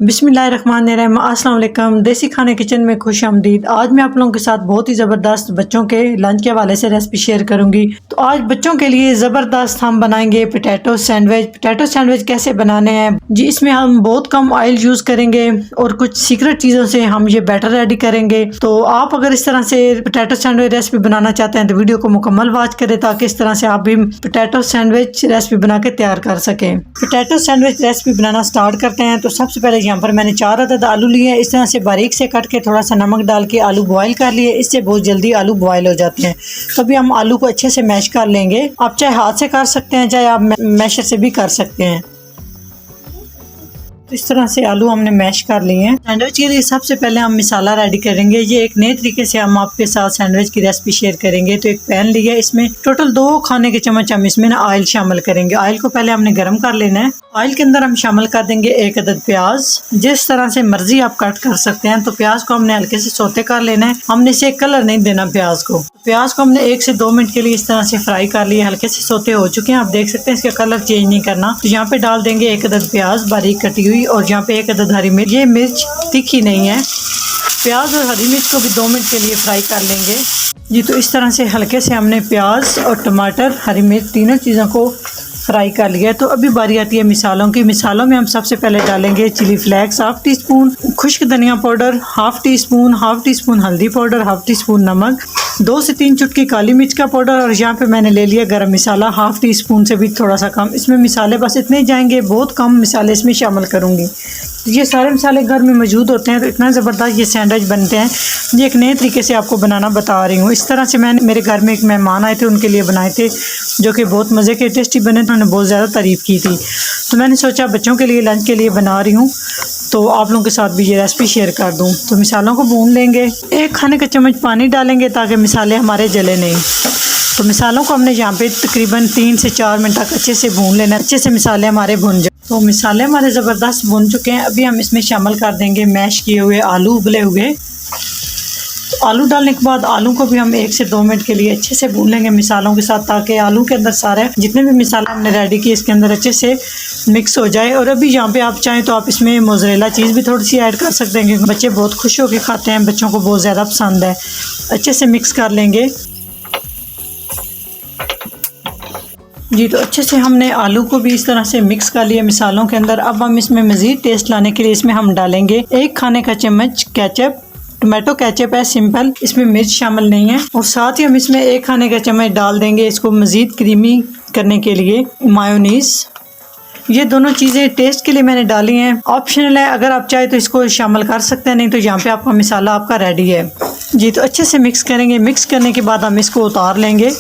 बिस्मिल्लाहिर्रहमानिर्रहीम। अस्सलाम वालेकुम। देसी खाने किचन में खुश आमदीद। आज मैं आप लोगों के साथ बहुत ही ज़बरदस्त बच्चों के लंच के हवाले से रेसिपी शेयर करूंगी। तो आज बच्चों के लिए ज़बरदस्त हम बनाएंगे पोटैटो सैंडविच। पोटैटो सैंडविच कैसे बनाने हैं जी, इसमें हम बहुत कम ऑयल यूज़ करेंगे और कुछ सीक्रेट चीज़ों से हम ये बैटर रेडी करेंगे। तो आप अगर इस तरह से पोटैटो सैंडविच रेसिपी बनाना चाहते हैं तो वीडियो को मुकम्मल वॉच करें ताकि इस तरह से आप भी पोटैटो सैंडविच रेसिपी बना के तैयार कर सकें। पोटैटो सैंडविच रेसिपी बनाना स्टार्ट करते हैं। तो सबसे पहले यहाँ पर मैंने 4 अदद आलू लिए, इस तरह से बारीक से कट के थोड़ा सा नमक डाल के आलू बॉईल कर लिए। इससे बहुत जल्दी आलू बॉईल हो जाते हैं। तो अभी हम आलू को अच्छे से मैश कर लेंगे। आप चाहे हाथ से कर सकते हैं, चाहे आप मैशर से भी कर सकते हैं। इस तरह से आलू हमने मैश कर लिए हैं। सैंडविच के लिए सबसे पहले हम मसाला रेडी करेंगे। ये एक नए तरीके से हम आपके साथ सैंडविच की रेसिपी शेयर करेंगे। तो एक पैन लिया, इसमें टोटल 2 खाने के चम्मच हम इसमें ना ऑयल शामिल करेंगे। ऑयल को पहले हमने गर्म कर लेना है। ऑयल के अंदर हम शामिल कर देंगे 1 अदद प्याज। जिस तरह से मर्जी आप कट कर सकते हैं। तो प्याज को हमने हल्के से सौते कर लेना है। हमने इसे कलर नहीं देना प्याज को। प्याज को हमने 1 से 2 मिनट के लिए इस तरह से फ्राई कर लिया। हल्के से सौते हो चुके हैं, आप देख सकते हैं। इसका कलर चेंज नहीं करना। तो यहाँ पे डाल देंगे 1 अदद प्याज बारीक कटी हुई और यहाँ पे 1 अदद हरी मिर्च। ये मिर्च तीखी नहीं है। प्याज और हरी मिर्च को भी 2 मिनट के लिए फ्राई कर लेंगे जी। तो इस तरह से हल्के से हमने प्याज और टमाटर, हरी मिर्च तीनों चीज़ों को फ्राई कर लिया। तो अभी बारी आती है मिसालों की। मिसालों में हम सबसे पहले डालेंगे chilli flakes half teaspoon, खुश्क धनिया पाउडर हाफ टी स्पून हल्दी पाउडर, हाफ टी स्पून नमक, 2 से 3 चुटकी काली मिर्च का पाउडर और यहाँ पे मैंने ले लिया गरम मसाला हाफ टी स्पून से भी थोड़ा सा कम। इसमें मिसाले बस इतने जाएंगे, बहुत कम मिसाले इसमें शामिल करूँगी। ये सारे मसाले घर में मौजूद होते हैं तो इतना ज़बरदस्त ये सैंडविच बनते हैं। ये एक नए तरीके से आपको बनाना बता रही हूँ। इस तरह से मैंने मेरे घर में एक मेहमान आए थे, उनके लिए बनाए थे जो कि बहुत मज़े के टेस्टी बने थे। उन्होंने बहुत ज़्यादा तारीफ़ की थी। तो मैंने सोचा बच्चों के लिए लंच के लिए बना रही हूँ तो आप लोगों के साथ भी ये रेसिपी शेयर कर दूँ। तो मिसालों को भून लेंगे। 1 खाने का चम्मच पानी डालेंगे ताकि मिसाले हमारे जले नहीं। तो मिसालों को हमने यहाँ पे तकरीबन 3 से 4 मिनट तक अच्छे से भून लेना। अच्छे से मिसाले हमारे भुन जाए। तो मिसाले हमारे ज़बरदस्त भुन चुके हैं। अभी हम इसमें शामिल कर देंगे मैश किए हुए आलू उबले हुए। तो आलू डालने के बाद आलू को भी हम 1 से 2 मिनट के लिए अच्छे से भून लेंगे मिसालों के साथ ताकि आलू के अंदर सारे जितने भी मिसाले हमने रेडी किए इसके अंदर अच्छे से मिक्स हो जाए। और अभी यहाँ पे आप चाहें तो आप इसमें मोज़रेला चीज़ भी थोड़ी सी ऐड कर सकते हैं क्योंकि बच्चे बहुत खुश होकर खाते हैं, बच्चों को बहुत ज़्यादा पसंद है। अच्छे से मिक्स कर लेंगे जी। तो अच्छे से हमने आलू को भी इस तरह से मिक्स कर लिया मिसालों के अंदर। अब हम इसमें मज़ीद टेस्ट लाने के लिए इसमें हम डालेंगे 1 खाने का चम्मच केचप। टोमेटो केचप है, सिंपल, इसमें मिर्च शामिल नहीं है। और साथ ही हम इसमें 1 खाने का चम्मच डाल देंगे इसको मज़ीद क्रीमी करने के लिए मायोनीज़। ये दोनों चीज़ें टेस्ट के लिए मैंने डाली हैं, ऑप्शनल है। अगर आप चाहे तो इसको शामिल कर सकते हैं, नहीं तो यहाँ पे आपका मिसाला आपका रेडी है जी। तो अच्छे से मिक्स करेंगे। मिक्स करने के बाद हम इसको उतार लेंगे।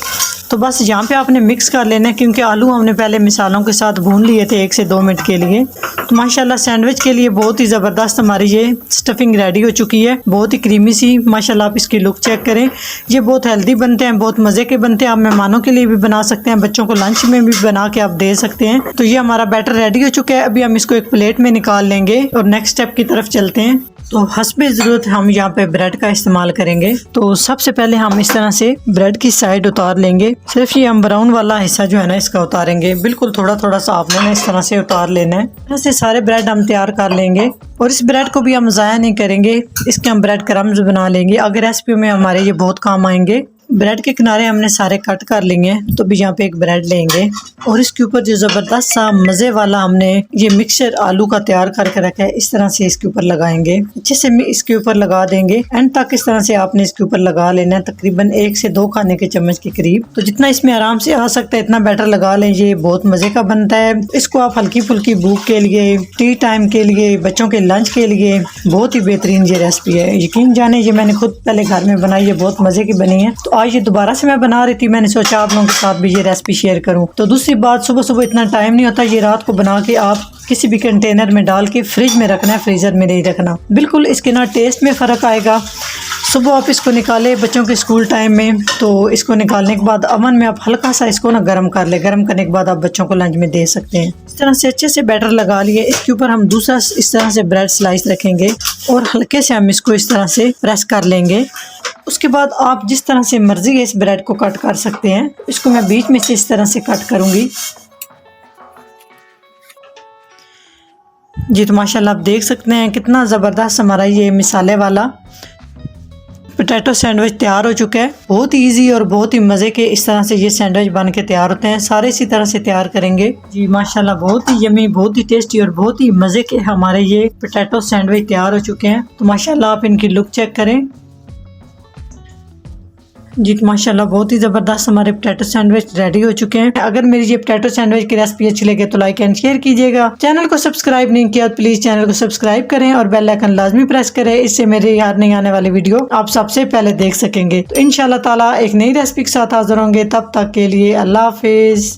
तो बस यहाँ पे आपने मिक्स कर लेना है क्योंकि आलू हमने पहले मिसालों के साथ भून लिए थे 1 से 2 मिनट के लिए। तो माशाल्लाह सैंडविच के लिए बहुत ही ज़बरदस्त हमारी ये स्टफिंग रेडी हो चुकी है, बहुत ही क्रीमी सी। माशाल्लाह आप इसकी लुक चेक करें। ये बहुत हेल्दी बनते हैं, बहुत मज़े के बनते हैं। आप मेहमानों के लिए भी बना सकते हैं, बच्चों को लंच में भी बना के आप दे सकते हैं। तो ये हमारा बैटर रेडी हो चुका है। अभी हम इसको एक प्लेट में निकाल लेंगे और नेक्स्ट स्टेप की तरफ चलते हैं। तो हस्बे ज़रूरत हम यहाँ पे ब्रेड का इस्तेमाल करेंगे। तो सबसे पहले हम इस तरह से ब्रेड की साइड उतार लेंगे। सिर्फ ये हम ब्राउन वाला हिस्सा जो है ना इसका उतारेंगे। बिल्कुल थोड़ा थोड़ा सा आपने इस तरह से उतार लेना है। ऐसे सारे ब्रेड हम तैयार कर लेंगे और इस ब्रेड को भी हम ज़ाया नहीं करेंगे। इसके हम ब्रेड क्रम्स बना लेंगे, अगर रेसिपी में हमारे ये बहुत काम आएंगे। ब्रेड के किनारे हमने सारे कट कर लेंगे हैं। तो भी यहाँ पे एक ब्रेड लेंगे और इसके ऊपर जो ज़बरदस्त सा मज़े वाला हमने ये मिक्सचर आलू का तैयार करके रखा है, इस तरह से इसके ऊपर लगाएंगे। अच्छे से इसके ऊपर लगा देंगे एंड तक इस तरह से आपने इसके ऊपर लगा लेना है, तकरीबन 1 से 2 खाने के चम्मच के करीब। तो जितना इसमें आराम से आ सकता है इतना बैटर लगा लें। ये बहुत मज़े का बनता है। इसको आप हल्की फुल्की भूख के लिए, टी टाइम के लिए, बच्चों के लंच के लिए बहुत ही बेहतरीन ये रेसिपी है। यकीन जाने ये मैंने खुद पहले घर में बनाई है, बहुत मज़े की बनी है। तो आज ये दोबारा से मैं बना रही थी, मैंने सोचा आप लोगों के साथ भी ये रेसिपी शेयर करूं। तो दूसरी बात, सुबह सुबह इतना टाइम नहीं होता। ये रात को बना के आप किसी भी कंटेनर में डाल के फ्रिज में रखना है, फ्रीज़र में नहीं रखना। बिल्कुल इसके ना टेस्ट में फ़र्क आएगा। सुबह आप इसको निकाले बच्चों के स्कूल टाइम में, तो इसको निकालने के बाद अवन में आप हल्का सा इसको ना गर्म कर ले। गर्म करने के बाद आप बच्चों को लंच में दे सकते हैं। इस तरह से अच्छे से बैटर लगा लिए। इसके ऊपर हम दूसरा इस तरह से ब्रेड स्लाइस रखेंगे और हल्के से हम इसको इस तरह से प्रेस कर लेंगे। उसके बाद आप जिस तरह से मर्जी है इस ब्रेड को कट कर सकते हैं। इसको मैं बीच में से इस तरह से कट करूँगी। जी तो माशाल्लाह आप देख सकते हैं कितना ज़बरदस्त हमारा ये मिसाले वाला पोटैटो सैंडविच तैयार हो चुका है। बहुत ही इजी और बहुत ही मज़े के इस तरह से ये सैंडविच बन के तैयार होते हैं। सारे इसी तरह से तैयार करेंगे। जी माशाल्लाह बहुत ही यमी, बहुत ही टेस्टी और बहुत ही मज़े के हमारे ये पोटैटो सैंडविच तैयार हो चुके हैं। तो माशाल्लाह आप इनकी लुक चेक करें। जी तो माशाल्लाह बहुत ही ज़बरदस्त हमारे पोटैटो सैंडविच रेडी हो चुके हैं। अगर मेरी ये पोटैटो सैंडविच की रेसिपी अच्छी लगे तो लाइक एंड शेयर कीजिएगा। चैनल को सब्सक्राइब नहीं किया तो प्लीज़ चैनल को सब्सक्राइब करें और बेल आइकन लाजमी प्रेस करें। इससे मेरे याद नहीं आने वाली वीडियो आप सबसे पहले देख सकेंगे। तो इंशाल्लाह ताला एक नई रेसिपी के साथ हाजिर होंगे। तब तक के लिए अल्लाह हाफिज़।